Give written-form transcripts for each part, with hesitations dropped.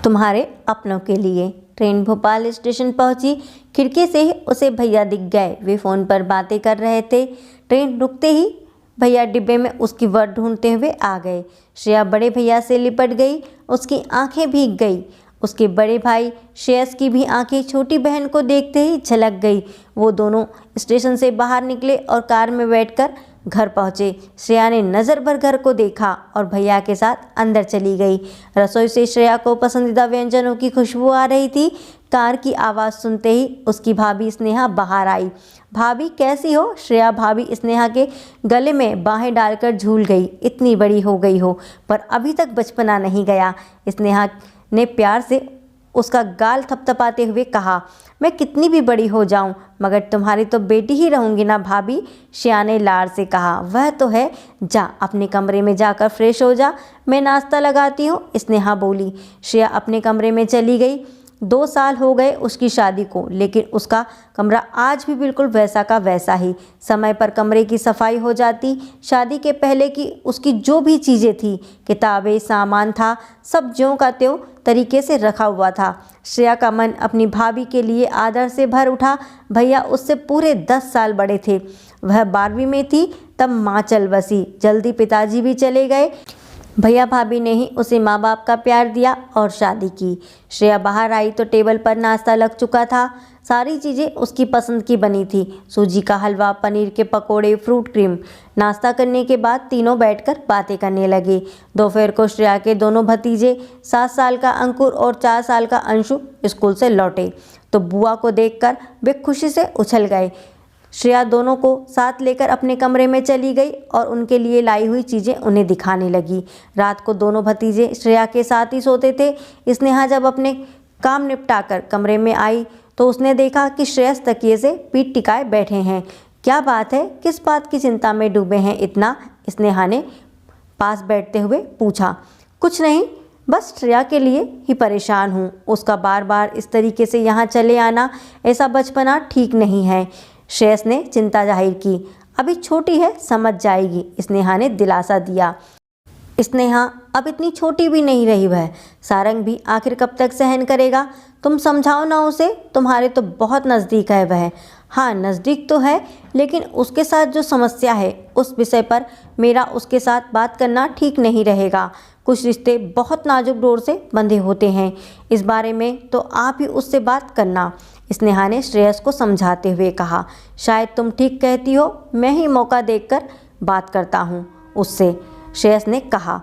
तुम्हारे अपनों के लिए। ट्रेन भोपाल स्टेशन पहुंची। खिड़की से ही उसे भैया दिख गए। वे फ़ोन पर बातें कर रहे थे। ट्रेन रुकते ही भैया डिब्बे में उसकी वर्द ढूंढते हुए आ गए। श्रेया बड़े भैया से लिपट गई। उसकी आंखें भीग गई। उसके बड़े भाई श्रेयस की भी आंखें छोटी बहन को देखते ही झलक गई। वो दोनों स्टेशन से बाहर निकले और कार में बैठकर घर पहुंचे। श्रेया ने नज़र भर घर को देखा और भैया के साथ अंदर चली गई। रसोई से श्रेया को पसंदीदा व्यंजनों की खुशबू आ रही थी। कार की आवाज़ सुनते ही उसकी भाभी स्नेहा बाहर आई। भाभी कैसी हो? श्रेया भाभी स्नेहा के गले में बाहें डालकर झूल गई। इतनी बड़ी हो गई हो पर अभी तक बचपना नहीं गया। स्नेहा ने प्यार से उसका गाल थपथपाते हुए कहा, मैं कितनी भी बड़ी हो जाऊं मगर तुम्हारी तो बेटी ही रहूंगी ना भाभी। श्रेया ने लाड़ से कहा, वह तो है, जा अपने कमरे में जाकर फ्रेश हो जा, मैं नाश्ता लगाती हूँ, स्नेहा बोली। श्रेया अपने कमरे में चली गई। 2 साल हो गए उसकी शादी को, लेकिन उसका कमरा आज भी बिल्कुल वैसा का वैसा ही। समय पर कमरे की सफाई हो जाती। शादी के पहले की उसकी जो भी चीज़ें थी, किताबें, सामान था, सब ज्यों का त्यों तरीके से रखा हुआ था। श्रेया का मन अपनी भाभी के लिए आदर से भर उठा। भैया उससे पूरे 10 साल बड़े थे। वह 12वीं में थी तब माँ चल बसी। जल्दी पिताजी भी चले गए। भैया भाभी ने ही उसे माँ बाप का प्यार दिया और शादी की। श्रेया बाहर आई तो टेबल पर नाश्ता लग चुका था। सारी चीज़ें उसकी पसंद की बनी थी। सूजी का हलवा, पनीर के पकोड़े, फ्रूट क्रीम। नाश्ता करने के बाद तीनों बैठकर बातें करने लगे। दोपहर को श्रेया के दोनों भतीजे 7 साल का अंकुर और 4 साल का अंशु स्कूल से लौटे तो बुआ को देखकर वे खुशी से उछल गए। श्रेया दोनों को साथ लेकर अपने कमरे में चली गई और उनके लिए लाई हुई चीज़ें उन्हें दिखाने लगी। रात को दोनों भतीजे श्रेया के साथ ही सोते थे। स्नेहा जब अपने काम निपटाकर कमरे में आई तो उसने देखा कि श्रेयस तकिए से पीठ टिकाए बैठे हैं। क्या बात है, किस बात की चिंता में डूबे हैं इतना? स्नेहा ने पास बैठते हुए पूछा। कुछ नहीं, बस श्रेया के लिए ही परेशान हूँ। उसका बार बार इस तरीके से यहाँ चले आना, ऐसा बचपना ठीक नहीं है। श्रेयस ने चिंता जाहिर की। अभी छोटी है, समझ जाएगी, स्नेहा ने दिलासा दिया। स्नेहा अब इतनी छोटी भी नहीं रही वह। सारंग भी आखिर कब तक सहन करेगा? तुम समझाओ ना उसे, तुम्हारे तो बहुत नज़दीक है वह। हाँ नज़दीक तो है, लेकिन उसके साथ जो समस्या है उस विषय पर मेरा उसके साथ बात करना ठीक नहीं रहेगा। कुछ रिश्ते बहुत नाजुक डोर से बंधे होते हैं। इस बारे में तो आप ही उससे बात करना, स्नेहा ने श्रेयस को समझाते हुए कहा। शायद तुम ठीक कहती हो, मैं ही मौका देखकर बात करता हूँ उससे, श्रेयस ने कहा।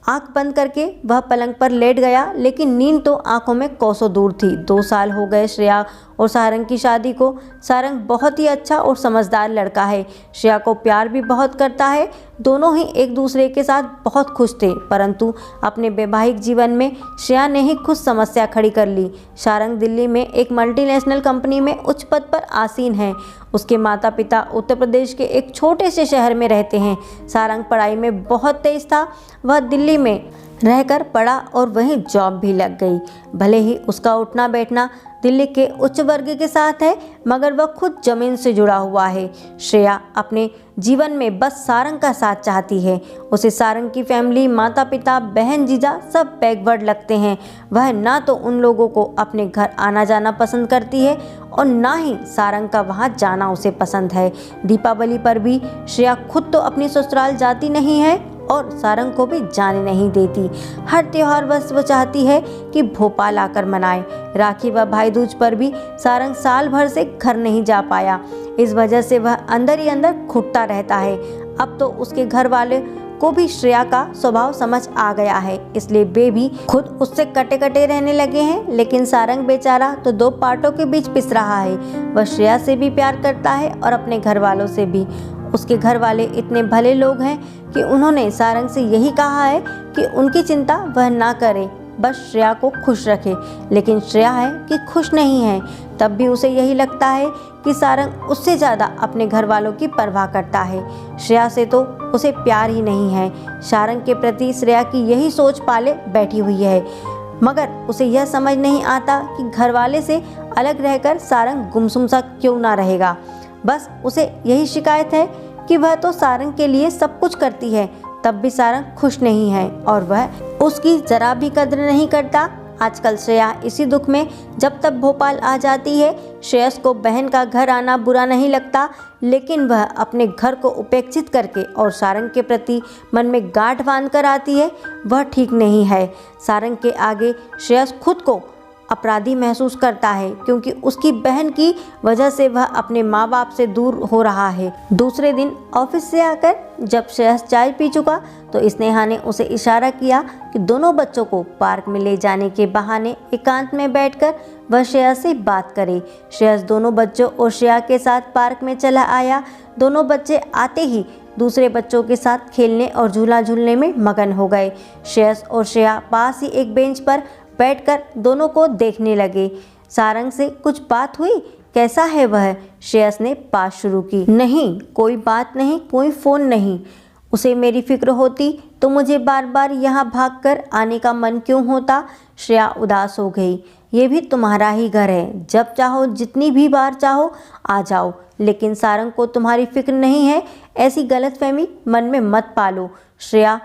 आंख बंद करके वह पलंग पर लेट गया, लेकिन नींद तो आंखों में कोसों दूर थी। 2 साल हो गए श्रेया और सारंग की शादी को। सारंग बहुत ही अच्छा और समझदार लड़का है। श्रेया को प्यार भी बहुत करता है। दोनों ही एक दूसरे के साथ बहुत खुश थे, परंतु अपने वैवाहिक जीवन में श्रेया ने ही खुद समस्या खड़ी कर ली। सारंग दिल्ली में एक मल्टीनेशनल कंपनी में उच्च पद पर आसीन है। उसके माता पिता उत्तर प्रदेश के एक छोटे से शहर में रहते हैं। सारंग पढ़ाई में बहुत तेज था। वह दिल्ली में रहकर पढ़ा और वहीं जॉब भी लग गई। भले ही उसका उठना बैठना दिल्ली के उच्च वर्ग के साथ है, मगर वह खुद जमीन से जुड़ा हुआ है। श्रेया अपने जीवन में बस सारंग का साथ चाहती है। उसे सारंग की फैमिली, माता पिता, बहन, जीजा सब बैकवर्ड लगते हैं। वह ना तो उन लोगों को अपने घर आना जाना पसंद करती है और ना ही सारंग का वहाँ जाना उसे पसंद है। दीपावली पर भी श्रेया खुद तो अपनी ससुराल जाती नहीं है और सारंग को भी जाने नहीं देती। हर त्योहार बस वो चाहती है कि भोपाल आकर मनाए। राखी व भाई दूज पर भी सारंग साल भर से घर नहीं जा पाया। इस वजह से वह अंदर ही अंदर घुटता रहता है। अब तो उसके घर वाले को भी श्रेया का स्वभाव समझ आ गया है, इसलिए वे भी खुद उससे कटे कटे रहने लगे हैं। लेकिन सारंग बेचारा तो 2 पार्टों के बीच पिस रहा है। वह श्रेया से भी प्यार करता है और अपने घर वालों से भी। उसके घर वाले इतने भले लोग हैं कि उन्होंने सारंग से यही कहा है कि उनकी चिंता वह ना करे, बस श्रेया को खुश रखे। लेकिन श्रेया है कि खुश नहीं है। तब भी उसे यही लगता है कि सारंग उससे ज़्यादा अपने घर वालों की परवाह करता है। श्रेया से तो उसे प्यार ही नहीं है। सारंग के प्रति श्रेया की यही सोच पाले बैठी हुई है, मगर उसे यह समझ नहीं आता कि घर वाले से अलग रहकर सारंग गुमसुम सा क्यों ना रहेगा। बस उसे यही शिकायत है कि वह तो सारंग के लिए सब कुछ करती है, तब भी सारंग खुश नहीं है और वह उसकी जरा भी कद्र नहीं करता। आजकल श्रेया इसी दुख में जब तक भोपाल आ जाती है। श्रेयस को बहन का घर आना बुरा नहीं लगता, लेकिन वह अपने घर को उपेक्षित करके और सारंग के प्रति मन में गांठ बांधकर आती है, वह ठीक नहीं है। सारंग के आगे श्रेयस खुद को अपराधी महसूस करता है, क्योंकि उसकी बहन की वजह से वह अपने माँ बाप से दूर हो रहा है। दूसरे दिन ऑफिस से आकर जब श्रेयस चाय पी चुका तो स्नेहा ने उसे इशारा किया कि दोनों बच्चों को पार्क में ले जाने के बहाने एकांत में बैठकर वह श्रेया से बात करे। श्रेयस दोनों बच्चों और श्रेया के साथ पार्क में चला आया। दोनों बच्चे आते ही दूसरे बच्चों के साथ खेलने और झूला झूलने में मगन हो गए। श्रेयस और श्रेया पास ही एक बेंच पर बैठकर दोनों को देखने लगे। सारंग से कुछ बात हुई? कैसा है वह? श्रेयस ने बात शुरू की। नहीं, कोई बात नहीं, कोई फ़ोन नहीं। उसे मेरी फिक्र होती तो मुझे बार बार यहाँ भागकर आने का मन क्यों होता? श्रेया उदास हो गई। ये भी तुम्हारा ही घर है, जब चाहो जितनी भी बार चाहो आ जाओ, लेकिन सारंग को तुम्हारी फिक्र नहीं है, ऐसी गलतफहमी मन में मत पालो। श्रेया,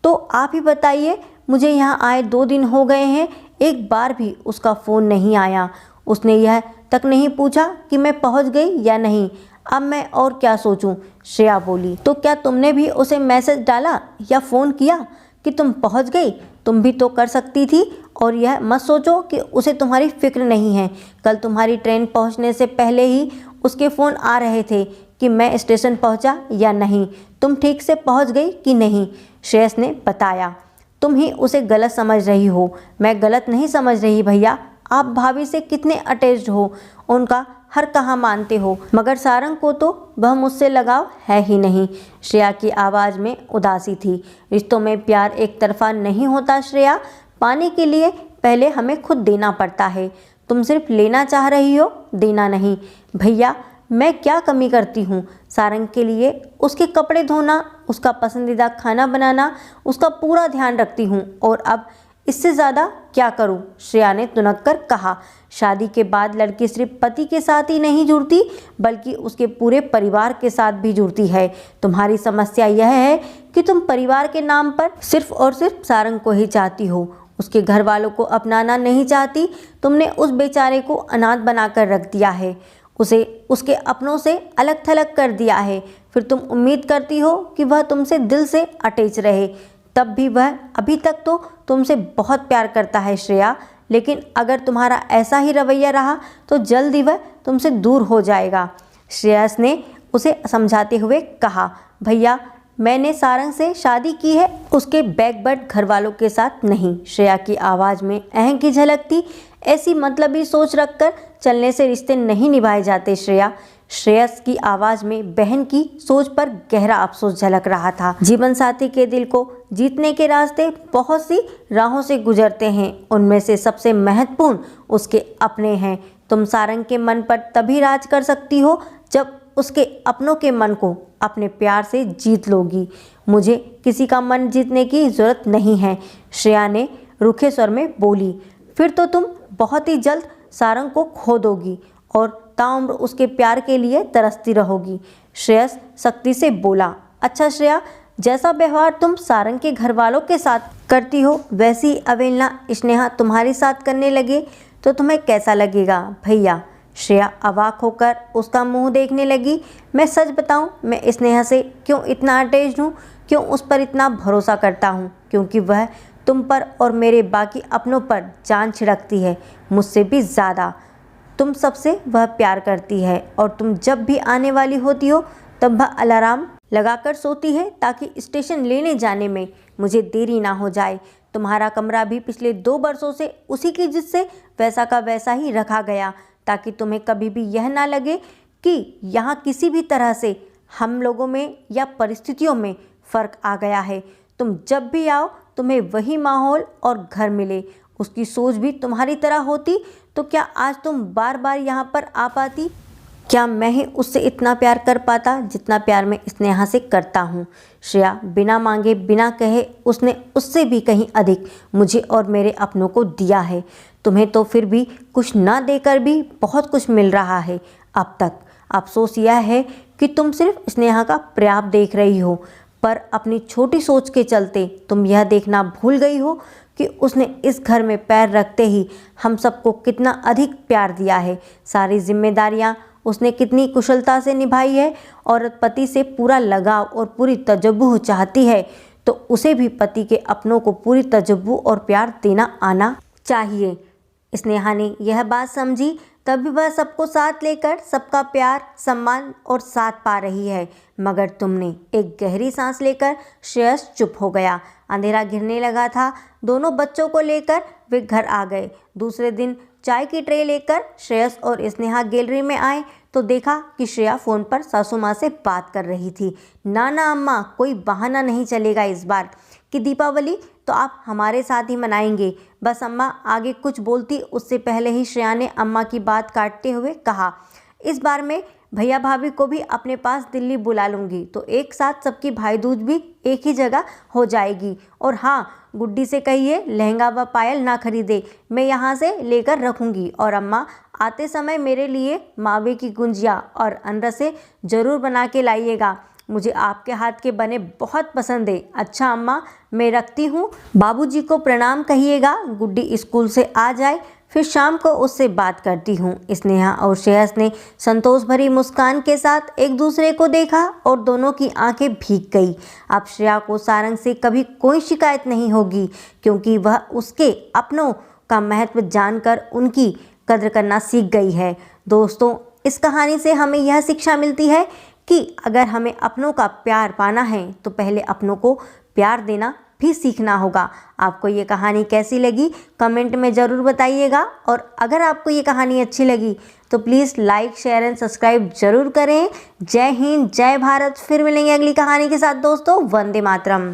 तो आप ही बताइए, मुझे यहाँ आए 2 दिन हो गए हैं, एक बार भी उसका फ़ोन नहीं आया। उसने यह तक नहीं पूछा कि मैं पहुँच गई या नहीं। अब मैं और क्या सोचूं? श्रेया बोली। तो क्या तुमने भी उसे मैसेज डाला या फ़ोन किया कि तुम पहुँच गई? तुम भी तो कर सकती थी। और यह मत सोचो कि उसे तुम्हारी फिक्र नहीं है। कल तुम्हारी ट्रेन पहुँचने से पहले ही उसके फ़ोन आ रहे थे कि मैं स्टेशन पहुँचा या नहीं, तुम ठीक से पहुँच गई कि नहीं। श्रेयस ने बताया। तुम ही उसे गलत समझ रही हो। मैं गलत नहीं समझ रही भैया। आप भाभी से कितने अटैच्ड हो, उनका हर कहा मानते हो, मगर सारंग को तो वह मुझसे लगाव है ही नहीं। श्रेया की आवाज़ में उदासी थी। रिश्तों में प्यार एक तरफा नहीं होता श्रेया। पाने के लिए पहले हमें खुद देना पड़ता है। तुम सिर्फ लेना चाह रही हो, देना नहीं। भैया, मैं क्या कमी करती हूँ? सारंग के लिए उसके कपड़े धोना, उसका पसंदीदा खाना बनाना, उसका पूरा ध्यान रखती हूँ, और अब इससे ज़्यादा क्या करूँ? श्रेया ने तुनक कर कहा। शादी के बाद लड़की सिर्फ पति के साथ ही नहीं जुड़ती, बल्कि उसके पूरे परिवार के साथ भी जुड़ती है। तुम्हारी समस्या यह है कि तुम परिवार के नाम पर सिर्फ और सिर्फ सारंग को ही चाहती हो, उसके घर वालों को अपनाना नहीं चाहती। तुमने उस बेचारे को अनाथ बनाकर रख दिया है, उसे उसके अपनों से अलग थलग कर दिया है। फिर तुम उम्मीद करती हो कि वह तुमसे दिल से अटैच रहे, तब भी वह अभी तक तो तुमसे बहुत प्यार करता है श्रेया। लेकिन अगर तुम्हारा ऐसा ही रवैया रहा तो जल्द ही वह तुमसे दूर हो जाएगा। श्रेयस ने उसे समझाते हुए कहा। भैया, मैंने सारंग से शादी की है, उसके बैकबर्ड घर वालों के साथ नहीं। श्रेया की आवाज़ में अहं की झलक थी। ऐसी मतलबी सोच रखकर चलने से रिश्ते नहीं निभाए जाते श्रेया। श्रेयस की आवाज़ में बहन की सोच पर गहरा अफसोस झलक रहा था। जीवन साथी के दिल को जीतने के रास्ते बहुत सी राहों से गुजरते हैं, उनमें से सबसे महत्वपूर्ण उसके अपने हैं। तुम सारंग के मन पर तभी राज कर सकती हो जब उसके अपनों के मन को अपने प्यार से जीत लोगी। मुझे किसी का मन जीतने की ज़रूरत नहीं है, श्रेया ने रूखे स्वर में बोली। फिर तो तुम बहुत ही जल्द सारंग को खो दोगी और ताउम्र उसके प्यार के लिए तरसती रहोगी। श्रेयस सख्ती से बोला। अच्छा श्रेया, जैसा व्यवहार तुम सारंग के घर वालों के साथ करती हो, वैसी अवहेलना स्नेहा तुम्हारे साथ करने लगे तो तुम्हें कैसा लगेगा भैया? श्रेया अवाक होकर उसका मुंह देखने लगी। मैं सच बताऊं, मैं स्नेहा से क्यों इतना अटैच्ड हूँ, क्यों उस पर इतना भरोसा करता हूँ? क्योंकि वह तुम पर और मेरे बाकी अपनों पर जान छिड़कती है, मुझसे भी ज़्यादा। तुम सबसे वह प्यार करती है, और तुम जब भी आने वाली होती हो तब वह अलार्म लगाकर सोती है ताकि स्टेशन लेने जाने में मुझे देरी ना हो जाए। तुम्हारा कमरा भी पिछले 2 वर्षों से उसी की जिद से वैसा का वैसा ही रखा गया, ताकि तुम्हें कभी भी यह ना लगे कि यहाँ किसी भी तरह से हम लोगों में या परिस्थितियों में फ़र्क आ गया है। तुम जब भी आओ तुम्हें वही माहौल और घर मिले। उसकी सोच भी तुम्हारी तरह होती तो क्या आज तुम बार बार यहाँ पर आ पाती? क्या मैं ही उससे इतना प्यार कर पाता जितना प्यार मैं स्नेहा से करता हूँ? श्रेया, बिना मांगे बिना कहे उसने उससे भी कहीं अधिक मुझे और मेरे अपनों को दिया है। तुम्हें तो फिर भी कुछ ना देकर भी बहुत कुछ मिल रहा है अब तक। अफसोस यह है कि तुम सिर्फ स्नेहा का पर्याप्त देख रही हो, पर अपनी छोटी सोच के चलते तुम यह देखना भूल गई हो कि उसने इस घर में पैर रखते ही हम सबको कितना अधिक प्यार दिया है। सारी जिम्मेदारियां उसने कितनी कुशलता से निभाई है। औरत पति से पूरा लगाव और पूरी तजब्बू चाहती है तो उसे भी पति के अपनों को पूरी तजब्बू और प्यार देना आना चाहिए। स्नेहा ने यह बात समझी तभी वह सबको साथ लेकर सबका प्यार, सम्मान और साथ पा रही है। मगर तुमने एक गहरी सांस लेकर श्रेयस चुप हो गया। अंधेरा घिरने लगा था। दोनों बच्चों को लेकर वे घर आ गए। दूसरे दिन चाय की ट्रे लेकर श्रेयस और स्नेहा गैलरी में आए तो देखा कि श्रेया फ़ोन पर सासू माँ से बात कर रही थी। ना अम्मा, कोई बहाना नहीं चलेगा इस बार कि दीपावली तो आप हमारे साथ ही मनाएंगे। बस अम्मा आगे कुछ बोलती उससे पहले ही श्रेया ने अम्मा की बात काटते हुए कहा, इस बार मैं भैया भाभी को भी अपने पास दिल्ली बुला लूँगी तो एक साथ सबकी भाई दूज भी एक ही जगह हो जाएगी। और हाँ, गुड्डी से कहिए लहंगा व पायल ना खरीदे, मैं यहाँ से लेकर रखूँगी। और अम्मा आते समय मेरे लिए मावे की गुंजिया और अनरसे ज़रूर बना के लाइएगा, मुझे आपके हाथ के बने बहुत पसंद है। अच्छा अम्मा, मैं रखती हूँ। बाबूजी को प्रणाम कहिएगा। गुड्डी स्कूल से आ जाए फिर शाम को उससे बात करती हूँ। स्नेहा और श्रेयस ने संतोष भरी मुस्कान के साथ एक दूसरे को देखा और दोनों की आंखें भीग गई। अब श्रेया को सारंग से कभी कोई शिकायत नहीं होगी क्योंकि वह उसके अपनों का महत्व जानकर उनकी कद्र करना सीख गई है। दोस्तों, इस कहानी से हमें यह शिक्षा मिलती है कि अगर हमें अपनों का प्यार पाना है तो पहले अपनों को प्यार देना भी सीखना होगा। आपको ये कहानी कैसी लगी कमेंट में ज़रूर बताइएगा। और अगर आपको ये कहानी अच्छी लगी तो please like, share and subscribe जरूर करें। जय हिंद, जय भारत। फिर मिलेंगे अगली कहानी के साथ दोस्तों। वंदे मातरम।